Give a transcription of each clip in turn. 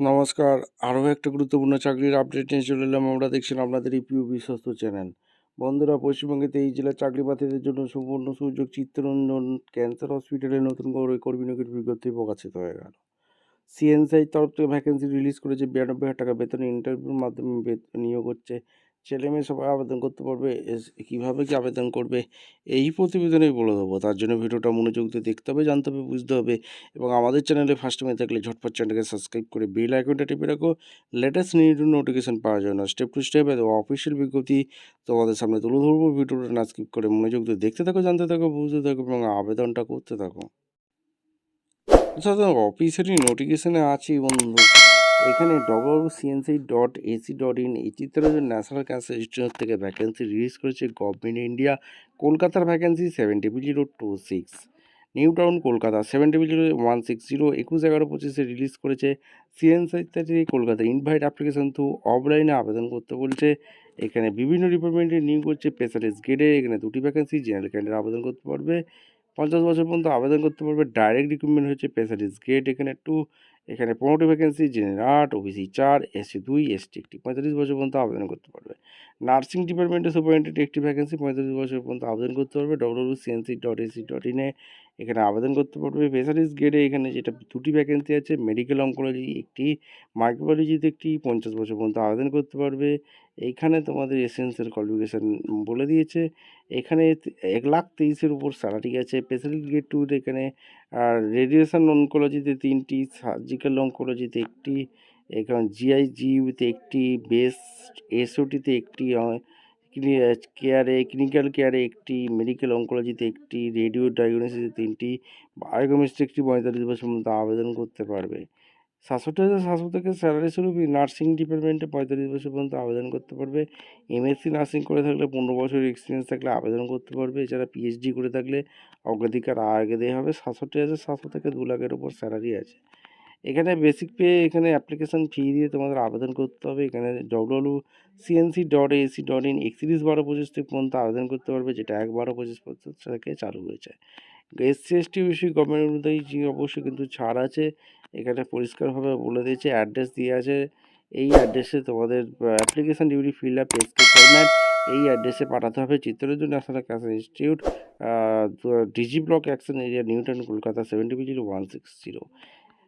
নমস্কার, আরও একটা গুরুত্বপূর্ণ চাকরির আপডেট নিয়ে চলে এলাম। আমরা দেখছেন আপনাদের এই প্রিয় বিশ্বস্ত চ্যানেল। বন্ধুরা, পশ্চিমবঙ্গে 23 জেলার চাকরি প্রার্থীদের জন্য সুবর্ণ সুযোগ। চিত্তরঞ্জন ক্যান্সার হসপিটালে নতুন করে কর্মী নিয়োগের বিজ্ঞপ্তি প্রকাশিত হয়ে গেল। সিএনসিআই তরফ থেকে ভ্যাকেন্সি রিলিজ করেছে। 92,000 টাকা বেতনে ইন্টারভিউর মাধ্যমে নিয়োগ হচ্ছে। ছেলেমেয়ে সবাই আবেদন করতে পারবে। কীভাবে কি আবেদন করবে এই প্রতিবেদনেই বলে দেবো। তার জন্য ভিডিওটা মনোযোগ দিয়ে দেখতে হবে, জানতে হবে, বুঝতে হবে। এবং আমাদের চ্যানেলে ফার্স্ট টাইমে থাকলে ঝটপট চ্যানেলকে সাবস্ক্রাইব করে বেল আইকনটা টিপে রাখো, লেটেস্ট নোটিফিকেশন পাওয়ার জন্য। স্টেপ টু স্টেপ অফিসিয়াল বিজ্ঞপ্তি তোমাদের সামনে তুলে ধরবো। ভিডিওটা না স্কিপ করে মনোযোগ দিয়ে দেখতে থাকো, জানতে থাকো, বুঝতে থাকো এবং আবেদনটা করতে থাকো। অফিসিয়ালি নোটিফিকেশানে আছি বন্ধু। এখানে www.cnci.ac.in এই চিত্তরঞ্জন ন্যাশনাল ক্যান্সার ইনস্টিটিউট থেকে ভ্যাকেন্সি রিলিজ করেছে গভর্নমেন্ট ইন্ডিয়া। কলকাতার vacancy 70026, new Town Kolkata 70016, 21/11/25 release করেছে। সিএনসি থেকে কলকাতা ইনভাইট অ্যাপ্লিকেশন থ্রু অফলাইনে আবেদন করতে বলছে। এখানে বিভিন্ন ডিপার্টমেন্টে নিয়োগ করছে। স্পেশালিস্ট গ্রেডে এখানে 2টি ভ্যাকেন্সি। জেনারেল ক্যান্ডিডেট আবেদন করতে পারবে। 50 বছর পর্যন্ত আবেদন করতে পারবে। ডাইরেক্ট রিক্রুটমেন্ট হচ্ছে। স্পেশালিস্ট গ্রেড এখানে 2, এখানে 15টি vacancy. General 8, OBC 4, SC 2, ST 1। 45 বছর পর্যন্ত আবেদন করতে পারবে। নার্সিং ডিপার্টমেন্টে সুপারিনটেন্ডেন্ট 1টি ভ্যাকেন্সি। 45 বছর পর্যন্ত আবেদন করতে পারবে। www.cnc.ac.in এখানে আবেদন করতে পারবে। স্পেশালিস্ট গ্রেডে এখানে যেটা 2টি ভ্যাকেন্সি আছে। মেডিকেল অঙ্কোলজি 1টি, মাইক্রোবায়োলজিতে 1টি। 50 বছর পর্যন্ত আবেদন করতে পারবে। এইখানে তোমাদের এসেন্সিয়াল কোয়ালিফিকেশান বলে দিয়েছে। এখানে 1,23,000 উপর স্যালারি আছে। স্পেশালিস্ট গ্রেড 2 এখানে রেডিয়েশন অনকোলজিতে 3টি, সার্জিক্যাল অনকোলজিতে 1টি, এখানে জিআইজিউতে 1টি, বেস্ট এসওটিতে 1টি, ক্লিনিক্যাল কেয়ারে 1টি, মেডিকেল অঙ্কোলজিতে 1টি, রেডিও ডায়াগনোসিসে 3টি, বায়োকেমিস্ট্রি 1টি। 45 বছর পর্যন্ত আবেদন করতে পারবে। 67,700 থেকে স্যালারি শুরু। নার্সিং ডিপার্টমেন্টে 45 বছর পর্যন্ত আবেদন করতে পারবে। এমএসসি নার্সিং করে থাকলে 15 বছরের এক্সপিরিয়েন্স থাকলে আবেদন করতে পারবে। এছাড়া পিএইচডি করে থাকলে অগ্রাধিকার আগে দেওয়া হবে। 67,700 থেকে 2 লাখের ওপর স্যালারি আছে। এখানে বেসিক পে, এখানে অ্যাপ্লিকেশান ফি দিয়ে তোমাদের আবেদন করতে হবে। এখানে www.cnc.ac.in 31/12/25 থেকে পর্যন্ত আবেদন করতে পারবে, যেটা 1/12/25 থেকে চালু হয়েছে। এসসি এসটি বিষয় গভর্নমেন্ট অনুযায়ী অবশ্যই কিন্তু ছাড় আছে। এখানে পরিষ্কারভাবে বলে দিয়েছে, অ্যাড্রেস দিয়ে আছে। এই অ্যাড্রেসে তোমাদের অ্যাপ্লিকেশান ডিউটি ফিল আপ এসকে ফরম্যাট এই অ্যাড্রেসে পাঠাতে হবে। Chittaranjan National Cancer Institute, DG Block Action Area, New Town Kolkata 70016।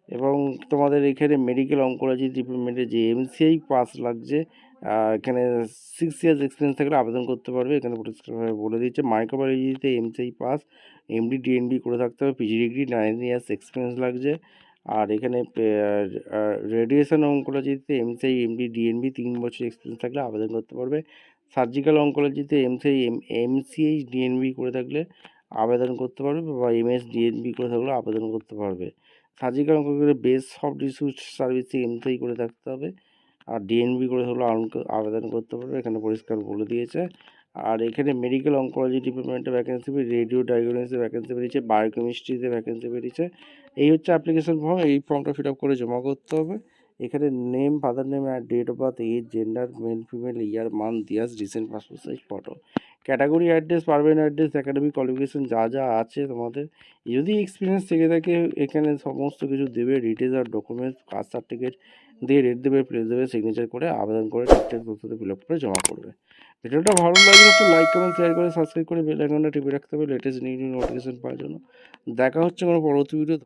এবং তোমাদের এখানে মেডিকেল অঙ্কোলজি ডিপার্টমেন্টে যে এমসিআই পাস লাগছে। এখানে 6 ইয়ার্স এক্সপিরিয়েন্স থাকলে আবেদন করতে পারবে। এখানে পরিষ্কারভাবে বলে দিচ্ছে। মাইক্রোবায়োলজিতে এমসিআই পাস, এমডি ডিএনবি করে থাকতে হবে। পিজি ডিগ্রি 9 ইয়ার্স এক্সপিরিয়েন্স লাগছে। আর এখানে রেডিয়েশন অঙ্কোলজিতে এমসিআই, এমডি ডিএনবি 3 বছর এক্সপিরিয়েন্স থাকলে আবেদন করতে পারবে। সার্জিক্যাল অঙ্কোলজিতে এমসিআই, এমসিএইচ ডিএনবি করে থাকলে আবেদন করতে পারবে, বা এমএস ডিএনবি করে থাকলে আবেদন করতে পারবে। Surgical oncology best soft tissue সার্ভিসে এমসিআই করে থাকতে হবে। আর ডিএনবি করে থাকলে আবেদন করতে পারবে। এখানে পরিষ্কার বলে দিয়েছে। আর এখানে মেডিকেল অঙ্কোলজি ডিপার্টমেন্টে ভ্যাকেন্সি, রেডিও ডায়াগনোসিসে ভ্যাকেন্সি বেরিয়েছে, বায়োকেমিস্ট্রিতে ভ্যাকেন্সি বেরিয়েছে। এই হচ্ছে অ্যাপ্লিকেশন ফর্ম। এই ফর্মটা ফিল আপ করে জমা করতে হবে। এখানে নেম, ফাদার নেম, আর date of birth, age, gender, male female, year, month, years, recent passport size photo, category address, permanent address, academic qualification যা যা আছে তোমাদের, যদি এক্সপিরিয়েন্স থেকে থাকে এখানে সমস্ত কিছু দেবে। ডিটেলস আর ডকুমেন্টস, কাস্ট সার্টিফিকেট দিয়ে রেট দেবে, প্লেস দেবে, সিগনেচার করে আবেদন করে ঠিকঠাক তথ্য ফিল আপ করে জমা করবে। ভিডিওটা ভালো লাগলে একটু লাইক, কমেন্ট, শেয়ার করে সাবস্ক্রাইব করে বেল আইকনটা টিপে রাখতে হবে লেটেস্ট নিউ নোটিফিকেশন পাওয়ার জন্য। দেখা হচ্ছে কোনো পরবর্তী ভিডিও।